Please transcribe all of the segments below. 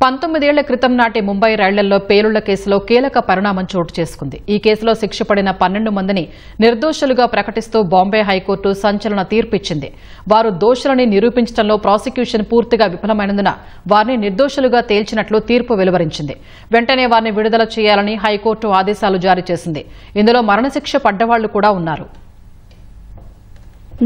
19 ఏళ్ల క్రితం నాటి ముంబై రైళ్లలో పేలుళ్ల కేసులో కీలక పరిణామం చోటు చేసుకుంది. ఈ కేసులో శిక్ష పడిన 12 మందిని నిర్దోషులుగా ప్రకటిస్తూ బాంబే హైకోర్టు సంచలన తీర్పు ఇచ్చింది. వారు దోషులని నిరూపించడంలో ప్రాసిక్యూషన్ పూర్తిగా విఫలమైనందున వారిని నిర్దోషులుగా తేల్చినట్లు తీర్పు వెలువరించింది. వెంటనే వారిని విడుదల చేయాలని హైకోర్టు ఆదేశాలు జారీ చేసింది. ఇందులో మరణశిక్ష పడ్డవాళ్లు కూడా ఉన్నారు.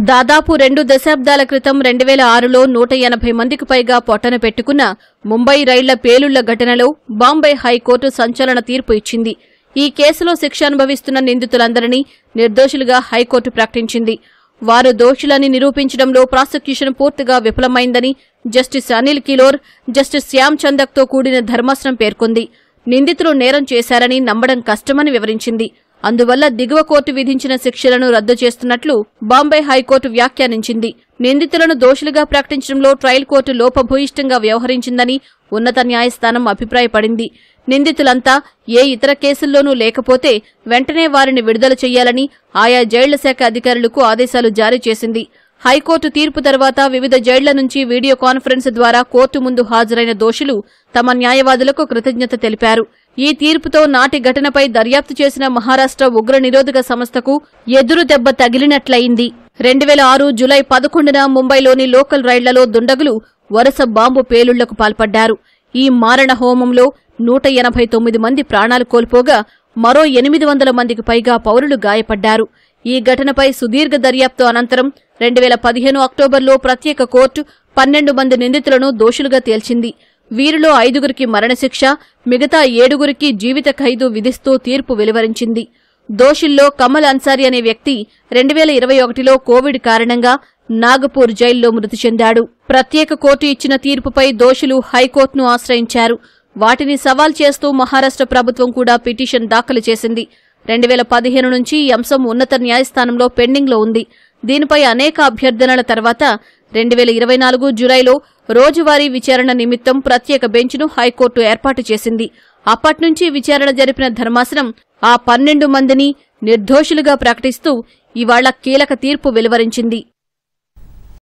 దాదాపు 2 దశాబ్దాల క్రితం 2006లో 180 మందికి పైగా పొట్టన పెట్టుకున్న ముంబై రైళ్ల పేలుళ్ల ఘటనలో బాంబే హైకోర్టు సంచలన తీర్పు ఇచ్చింది. ఈ కేసులో శిక్ష అనుభవిస్తున్న నిందితులందరినీ నిర్దోషులుగా హైకోర్టు ప్రకటించింది. వారు దోషులని నిరూపించడంలో ప్రాసిక్యూషన్ పూర్తిగా విఫలమైందని జస్టిస్ అనిల్ కిలోర్, జస్టిస్ శ్యామ్ చందక్తో కూడిన ధర్మాసనం పేర్కొంది. నిందితులు నేరం చేశారని నమ్మడం కష్టమని వివరించింది. అందువల్ల దిగువ కోర్టు విధించిన శిక్షలను రద్దు చేస్తున్నట్లు బాంబే హైకోర్టు వ్యాఖ్యానించింది. నిందితులను దోషులుగా ప్రకటించడంలో ట్రయల్ కోర్టు లోపభూయిష్టంగా వ్యవహరించిందని ఉన్నత న్యాయస్థానం అభిప్రాయపడింది. నిందితులంతా ఏ ఇతర కేసుల్లోనూ లేకపోతే వెంటనే వారిని విడుదల చేయాలని ఆయా జైళ్ల శాఖ అధికారులకు ఆదేశాలు జారీ చేసింది. హైకోర్టు తీర్పు తర్వాత వివిధ జైళ్ల నుంచి వీడియో కాన్ఫరెన్స్ ద్వారా కోర్టు ముందు హాజరైన దోషులు తమ న్యాయవాదులకు కృతజ్ఞత తెలిపారు. ఈ తీర్పుతో నాటి ఘటనపై దర్యాప్తు చేసిన మహారాష్ట్ర ఉగ్ర నిరోధక సంస్థకు ఎదురు దెబ్బ తగిలినట్లయింది. 2006 జులై 11న ముంబైలోని లోకల్ రైళ్లలో దుండగులు వరుస బాంబు పేలుళ్లకు పాల్పడ్డారు. ఈ మారణ హోమంలో 189 మంది ప్రాణాలు కోల్పోగా మరో 800 మందికి పైగా పౌరులు గాయపడ్డారు. ఈ ఘటనపై సుదీర్ఘ దర్యాప్తు అనంతరం 2015 అక్టోబర్లో ప్రత్యేక కోర్టు 12 మంది నిందితులను దోషులుగా తేల్చింది. వీరిలో 5గురికి మరణశిక్ష, మిగతా 7గురికి జీవిత ఖైదు విధిస్తూ తీర్పు వెలువరించింది. దోషుల్లో కమల్ అన్సారీ అనే వ్యక్తి 2021లో కోవిడ్ కారణంగా నాగపూర్ జైల్లో మృతి చెందాడు. ప్రత్యేక కోర్టు ఇచ్చిన తీర్పుపై దోషులు హైకోర్టును ఆశ్రయించారు. వాటిని సవాల్ చేస్తూ మహారాష్ట్ర ప్రభుత్వం కూడా పిటిషన్ దాఖలు చేసింది. 2015 నుంచి ఈ అంశం ఉన్నత న్యాయస్థానంలో పెండింగ్లో ఉంది. దీనిపై అనేక అభ్యర్థనల తర్వాత 2024 జులైలో రోజువారీ విచారణ నిమిత్తం ప్రత్యేక బెంచ్ను హైకోర్టు ఏర్పాటు చేసింది. అప్పట్నుంచి విచారణ జరిపిన ధర్మాసనం ఆ 12 మందిని నిర్దోషులుగా ప్రకటిస్తూ ఇవాళ కీలక తీర్పు వెలువరించింది.